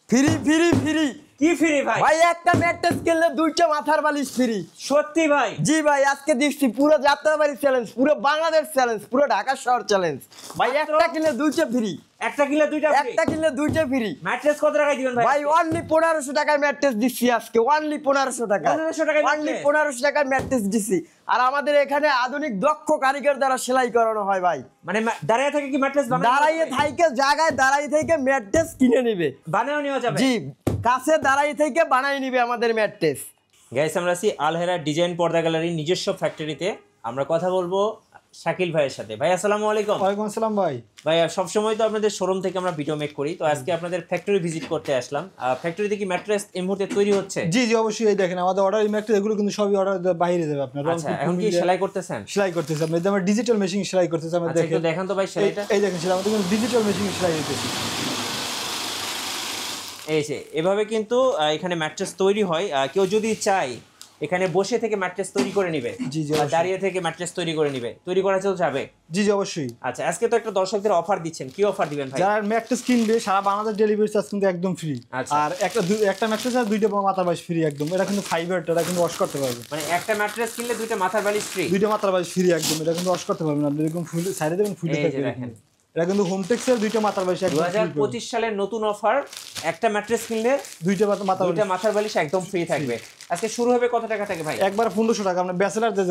Free free free. কি free ভাই? ভাই একটা ম্যাট্রেস কিনলে দুইটা মাথার বালিশ ফ্রি। সত্যি ভাই? জি ভাই, আজকে দিচ্ছি পুরো যাত্রাবাড়ি চ্যালেঞ্জ, পুরো বাংলাদেশ চ্যালেঞ্জ, পুরো ঢাকা শহর চ্যালেঞ্জ। ভাই একটা কিনলে দুইটা ফ্রি। একটা কিনলে দুইটা ফ্রি? একটা কিনলে দুইটা ফ্রি। ম্যাট্রেস কত টাকায় দিবেন ভাই? ভাই অনলি 1500 টাকায় ম্যাট্রেস দিচ্ছি আজকে, অনলি 1500 টাকা। 1500 টাকায় অনলি mattress? 1500 টাকায় ম্যাট্রেস দিচ্ছি। আর আমাদের এখানে আধুনিক দক্ষ কারিগর দ্বারা সেলাই করানো হয় ভাই। মানে দাঁড়িয়ে থেকে কি ম্যাট্রেস বানানো? দাঁড়াইয়ে থেকে জায়গায় দাঁড়াই থেকে ম্যাট্রেস কিনে নেবে, বানানো নেওয়া যাবে? জি, কাছে দাঁড়াই থেকে বানাই নিবে আমাদের ম্যাট্রেস। গাইস, আমরা আছি আলহেরা ডিজাইন পর্দা গ্যালারির নিজস্ব ফ্যাক্টরিতে। আমরা কথা বলবো শাকিল ভাইয়ের সাথে। ভাই আসসালামু আলাইকুম। ওয়ালাইকুম আসসালাম ভাই। ভাই সবসময় তো আপনাদের শোরুম থেকে আমরা ভিডিও মেক করি, তো আজকে আপনাদের ফ্যাক্টরি ভিজিট করতে আসলাম। ফ্যাক্টরিতে কি ম্যাট্রেস এই মুহূর্তে তৈরি হচ্ছে? জি জি অবশ্যই। এই দেখেন আমাদের অর্ডার ম্যাট্রেস এগুলো কিন্তু সবই অর্ডার বাইরে যাবে আপনার। আচ্ছা, এখন কি সেলাই করতেছেন? সেলাই করতেছি আপনি, আমরা ডিজিটাল মেশিন সেলাই করতেছি আমরা। আচ্ছা, দেখেন একটু দেখান তো ভাই সেলাইটা। এই দেখেন সেলাই আমাদের কিন্তু ডিজিটাল মেশিন সেলাই হইতেছে। এই যে এভাবে কিন্তু এখানে ম্যাট্রেস তৈরি হয়। কেউ যদি চায় এখানে বসে থেকে ম্যাট্রেস তৈরি করে নিবে, জি জি আর অবশ্যই। দাঁড়িয়ে থেকে ম্যাট্রেস তৈরি করে নিবে, তৈরি করা যাবে। জি জি অবশ্যই। আচ্ছা, আজকে তো একটা দর্শকদের অফার দিচ্ছেন, কি অফার দিবেন ভাই? যারা ম্যাট্রেস কিনবে সারা বাংলাদেশ ডেলিভারি চার্জ কিন্তু একদম ফ্রি। আচ্ছা। আর একটা ম্যাট্রেস আর দুইটা মাথার বালিশ ফ্রি একদম। এটা কিন্তু ফাইবার, এটা কিন্তু ওয়াশ করতে পারবে। মানে একটা ম্যাট্রেস কিনলে দুইটা মাথার বালিশ ফ্রি? দুইটা মাথার বালিশ ফ্রি একদম। এটা কিন্তু ওয়াশ করতে পারবেন আপনি, এরকম ফুল সাইডে দেবেন ফুলে এই যে থাকবে দেখেন। এটা কিন্তু হোম টেক্সের দুইটা মাথার বালিশ একদম free পাবেন। 2025 সালের নতুন অফার, একটা ম্যাট্রেস কিনলে দুইটা মাথার দুইটা মাথার বালিশ একদম ফ্রি থাকবে। আজকে শুরু হবে কত টাকা থেকে ভাই? একবার 1500 টাকা। আমরা ব্যাচেলারদের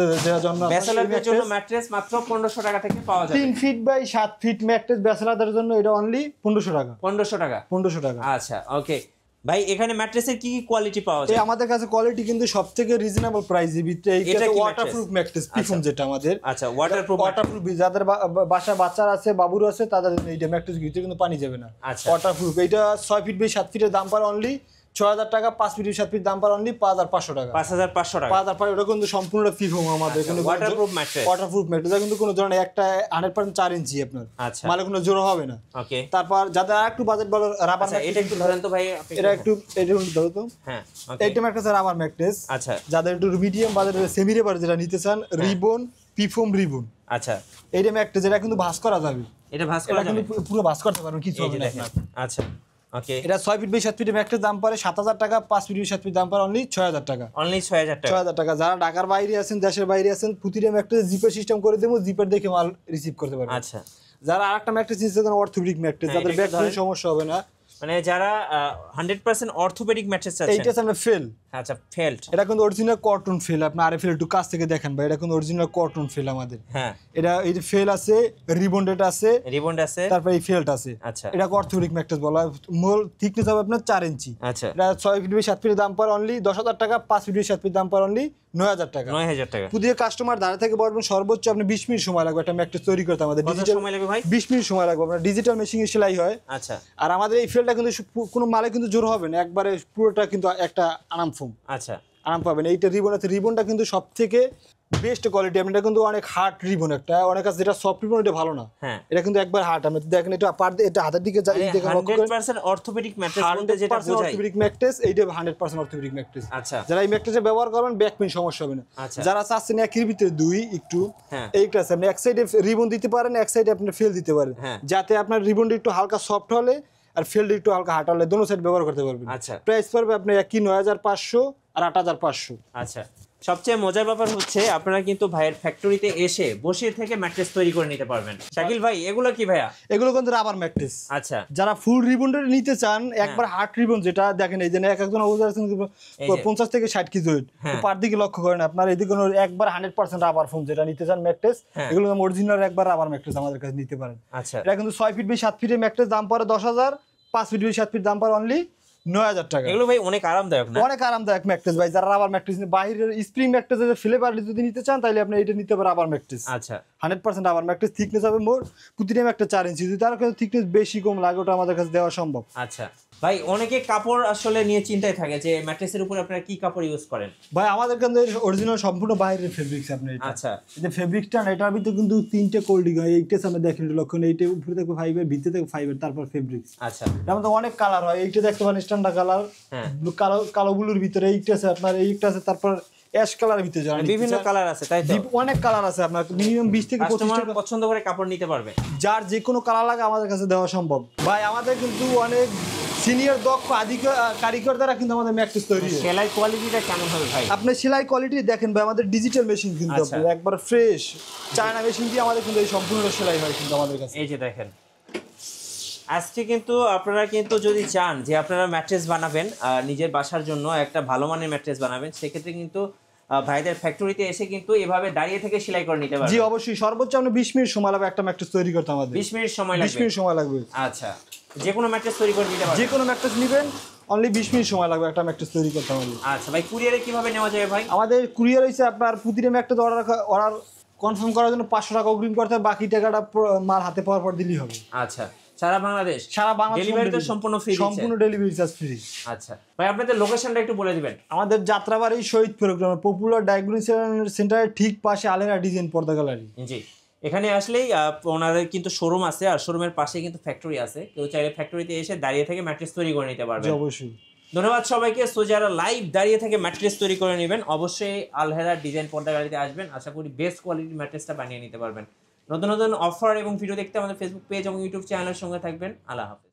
জন্য, ব্যাচেলারদের জন্য ম্যাট্রেস মাত্র 1500 টাকা থেকে পাওয়া যাবে। 3 ফিট বাই 7 ফিট ম্যাট্রেস ব্যাচেলারদের জন্য এটা অনলি 1500 টাকা। 1500 টাকা? 1500 টাকা। আচ্ছা, ওকে ভাই, এখানে ম্যাট্রেসের কি কি কোয়ালিটি পাওয়া এই যায়? আমাদের কাছে কোয়ালিটি কিন্তু সবথেকে রিজনেবল প্রাইসের ভিতরে এটা কি ওয়াটারপ্রুফ ম্যাট্রেস পিফোম যেটা আমাদের। আচ্ছা, ওয়াটারপ্রুফ। ওয়াটারপ্রুফ যাদের বাসায় বাচ্চারা আছে, বাবুর আছে, তাদের এইটা ম্যাট্রেস ভিতরে কিন্তু পানি যাবে না। আচ্ছা। ওয়াটারপ্রুফ। এটা 6 ফিট বাই 7 ফিটের দাম পড়ে অনলি 6000 টাকা। 5 ফিট বাই 7 ফিট দাম পড়ে অনলি 5500 টাকা। 5500 টাকা। 5500। এটা কিন্তু সম্পূর্ণ পিফোম আমাদের। আচ্ছা, কিন্তু ওয়াটারপ্রুফ ম্যাট্রেস। ওয়াটারপ্রুফ ম্যাট্রেস কিন্তু কোনো ধরনের একটা 100% 4 ইঞ্চি আপনার। আচ্ছা। মানে কোনো জোড়া হবে না। ওকে। তারপর যাদের একটু বাজেট বড় রাবার আচ্ছা, এটা একটু ধরেন তো ভাই আপনি। এটা একটু ধরো তো। হ্যাঁ, ওকে। এইটা ম্যাট্রেস আর রাবার ম্যাট্রেস। আচ্ছা। যাদের একটু মিডিয়াম বাজেট সেমি রাবার যেটা নিতে চান, রিবন পিফোম রিবন। আচ্ছা, এইটা ম্যাট্রেস এটা কিন্তু ভাঁজ করা যাবে। এটা ভাঁজ এটা করা যাবে? কিন্তু পুরো ভাঁজ করতে পারবেন, কিছু এই হবে যে না দেখেন। আপনার। আচ্ছা, ওকে। এটা 6 ফিট বাই 7 ফিটের ম্যাট্রেস দাম পড়ে 7000 টাকা। 5 ফিট বাই 7 ফিট দাম পড়ে অনলি 6000 টাকা। অনলি 6000 টাকা? 6000 টাকা। যারা ঢাকার বাইরে আছেন, দেশের বাইরে আছেন, প্রতিটা ম্যাট্রেস জিপের সিস্টেম করে দেবো, জিপের দেখে মাল রিসিভ করতে পারবেন। আচ্ছা। যারা আরেকটা ম্যাট্রেস নিতে চান অর্থোপেডিক ম্যাট্রেস, হ্যাঁ, যাদের এটা ব্যাক একটু পেইন ধরেন। সমস্যা হবে না, মানে যারা 100% অর্থোপেডিক ম্যাট্রেস আছে। এইটা আমরা ফেল। আচ্ছা, ফেল্ট। এটা কিন্তু অরিজিনাল কটন ফেল। আপনি আরএফএল একটু কাছ থেকে দেখেন ভাই, এটা কিন্তু অরিজিনাল কটন ফেল আমাদের। হ্যাঁ, এটা এই যে ফেল আছে, রিবন্ডেড আছে, রিবন্ড আছে। তারপর এই ফেলট আছে। আচ্ছা। এটা অর্থোপেডিক ম্যাট্রেস বলা হয়। মূল থিকনেস হবে আপনার 4 ইঞ্চি। আচ্ছা, এটা 6 ফিট বাই 7 ফিটের দাম পড়ে অনলি 10000 টাকা। 5 ফিট বাই 7 ফিট দাম পড়ে অনলি 9000 টাকা। 9000 টাকা। পুদিয়ে কাস্টমার দাঁড়া থেকে বলবেন সর্বোচ্চ আপনি 20 মিনিট সময় লাগবে একটা ম্যাট্রেস তৈরি করতে আমাদের। কত ডিজিটাল সময় লাগবে ভাই? 20 মিনিট সময় লাগবে। আপনার ডিজিটাল মেশিনে সেলাই হয়। আচ্ছা, আর আমাদের এই ফেলটা কিন্তু কোনো মালে কিন্তু জোর হবে না, একবারে পুরোটা কিন্তু একটা আরাম ফোম আচ্ছা। আরাম পাবেন। এইটা রিবন আছে, রিবনটা কিন্তু সব থেকে বেস্ট কোয়ালিটি। এটা কিন্তু অনেক হার্ড রিবন, একটা অনেক আছে যেটা সফট রিবন, এটা ভালো না। হ্যাঁ, এটা কিন্তু একবার হার্ড। আপনি দেখেন এটা এটা হাতের দিকে যাই দেখেন, লক্ষ্য করেন 100% অর্থোপেডিক ম্যাট্রেস বলতে যেটা 100% বোঝায়। Orthopaedic mattress. এইটা 100% অর্থোপেডিক ম্যাট্রেস। আচ্ছা, যারা এই ম্যাট্রেসে ব্যবহার করবেন ব্যাক পেইন সমস্যা হবে না। আচ্ছা। যারা চাচ্ছেন একের ভিতরে দুই একটু, হ্যাঁ। এইটা আছে আপনি এক সাইডে রিবন দিতে পারেন, এক সাইডে আপনি ফেল দিতে পারেন, হ্যাঁ। যাতে আপনার রিবনটা একটু হালকা সফট হলে আর ফেলটা একটু হালকা হার্ড হলে দোনো সাইড ব্যবহার করতে পারবেন। আচ্ছা। প্রাইস পড়বে আপনার একই 9500 আর 8500। আচ্ছা। সবচেয়ে মজার ব্যাপার হচ্ছে আপনারা কিন্তু ভাইয়ের ফ্যাক্টরিতে এসে বসে থেকে ম্যাট্রেস তৈরি করে নিতে পারবেন। শাকিল ভাই, এগুলো কি ভাইয়া? এগুলো কিন্তু রাবার ম্যাট্রেস। আচ্ছা, যারা ফুল রিবনটা নিতে চান, একবার হার্ড রিবন যেটা দেখেন, এই যে এক একজন ওজন আছেন 50 থেকে 60 কেজি ওয়েট, হ্যাঁ। পার দিকে লক্ষ্য করেন আপনার এদিকে একবার 100% রাবার ফোম যেটা নিতে চান ম্যাট্রেস, হ্যাঁ। এগুলো অরিজিনাল একবার রাবার ম্যাট্রেস আমাদের কাছে নিতে পারেন। আচ্ছা। এটা কিন্তু 6 ফিট বাই 7 ফিটের ম্যাট্রেস দাম পড়ে 10000। 5 ফিট বাই 7 ফিট দাম পড়ে অনলি 9000 টাকা। এগুলো ভাই অনেক আরামদায়ক না? অনেক আরামদায়ক ম্যাট্রেস ভাই। যারা রাবার ম্যাট্রেস বাইরের স্প্রিং ম্যাট্রেস ফ্লেভার যদি নিতে চান, তাহলে আপনি এটা নিতে পারেন রাবার ম্যাট্রেস। আচ্ছা, 100% রাবার ম্যাট্রেস। থিকনেস হবে মোর প্রতিটা একটা 4 ইঞ্চি। যদি তার কাছে থিকনেস বেশি কম লাগে, ওটা আমাদের কাছে দেওয়া সম্ভব। আচ্ছা ভাই, অনেকে কাপড় আসলে নিয়ে চিন্তায় থাকে যে ম্যাট্রেসের উপর আপনারা কি কাপড় ইউজ করেন? ভাই আমাদের কাছে অরিজিনাল সম্পূর্ণ বাইরের ফেব্রিক্স আপনি এটা। আচ্ছা, এই যে ফেব্রিকটা না, এটার ভিতরে কিন্তু 3টে কোল্ডিং হয়। এইটা সামনে দেখেন লক্ষণ, এইটা উপরে থেকে ফাইবার, ভিতরে থেকে ফাইবার, তারপর ফেব্রিক্স। আচ্ছা। এর মধ্যে অনেক কালার হয়। এইটা দেখতে পারেন স্ট্যান্ডার্ড কালার, হ্যাঁ। কালো কালো ব্লুর ভিতরে এইটা আছে আপনার, এইটা আছে, তারপর অ্যাশ কালারের ভিতরে যারা বিভিন্ন কালার আছে, তাই তো? অনেক কালার আছে। আপনার মিনিমাম 20 থেকে 25 কাস্টমার টাকা পছন্দ করে কাপড় নিতে পারবে। যার যে কোনো কালার লাগে আমাদের কাছে দেওয়া সম্ভব। ভাই আমাদের কিন্তু অনেক সিনিয়র দক্ষ কারিগর দ্বারা কিন্তু আমাদের ম্যাট্রেস তৈরি হয়। সেলাই কোয়ালিটিটা কেমন হবে ভাই? আপনি সেলাই কোয়ালিটি দেখেন ভাই, আমাদের ডিজিটাল মেশিন কিন্তু আচ্ছা। আপনার একবার ফ্রেশ চায়না মেশিন দিয়ে আমাদের কিন্তু এই সম্পূর্ণ সেলাই হয় কিন্তু আমাদের কাছে। এই যে দেখেন, আজকে কিন্তু আপনারা কিন্তু যদি চান যে আপনারা ম্যাট্রেস বানাবেন নিজের বাসার জন্য একটা ভালো মানের ম্যাট্রেস বানাবেন, সেক্ষেত্রে কিন্তু ভাইদের ফ্যাক্টরিতে এসে কিন্তু এভাবে দাঁড়িয়ে থেকে সেলাই করে নিতে জি পারবেন। অবশ্যই, সর্বোচ্চ আমরা 20 মিনিট সময় লাগবে একটা ম্যাট্রেস তৈরি করতে আমাদের। 20 মিনিট সময় 20 লাগবে। মিনিট সময় লাগবে। আচ্ছা, যে কোনো ম্যাট্রেস তৈরি করে দিতে যে পারবেন। কোনো ম্যাট্রেস নেবেন অনলি 20 মিনিট সময় লাগবে একটা ম্যাট্রেস তৈরি করতে আমাদের। আচ্ছা ভাই, কুরিয়ারে কিভাবে নেওয়া যাবে ভাই? আমাদের কুরিয়ার হইছে আপনার প্রতিটা ম্যাট্রেস অর্ডার কনফার্ম করার জন্য 500 টাকা অগ্রিম করতে হবে, বাকি টাকাটা মাল হাতে পাওয়ার পর দিলেই হবে। আচ্ছা, সারা বাংলাদেশ? সারা বাংলাদেশ ডেলিভারি তো সম্পূর্ণ ফ্রি? সম্পূর্ণ ডেলিভারি চার্জ ফ্রি। আচ্ছা ভাই, আপনাদের লোকেশনটা একটু বলে দিবেন। আমাদের যাত্রাবাড়ি শহীদ প্রোগ্রাম পপুলার ডায়াগনস্টিক সেন্টারের ঠিক পাশে আলেরা ডিজাইন পর্দা গ্যালারি। জি, এখানে আসলেই ওনাদের কিন্তু শোরুম আছে, আর শোরুমের পাশে কিন্তু ফ্যাক্টরি আছে। কেউ চাইলে ফ্যাক্টরিতে এসে দাঁড়িয়ে থেকে ম্যাট্রেস তৈরি করে নিতে পারবে। জি অবশ্যই। ধন্যবাদ সবাইকে। সো যারা লাইভ দাঁড়িয়ে থেকে ম্যাট্রেস তৈরি করে নেবেন, অবশ্যই আলহেরা ডিজাইন পর্দা গ্যালারিতে আসবেন। আশা করি বেস্ট কোয়ালিটির ম্যাট্রেসটা বানিয়ে নিতে পারবেন। নতুন নতুন অফার এবং ভিডিও দেখতে আমাদের ফেসবুক পেজ এবং ইউটিউব চ্যানেলের সঙ্গে থাকবেন। আল্লাহ হাফেজ।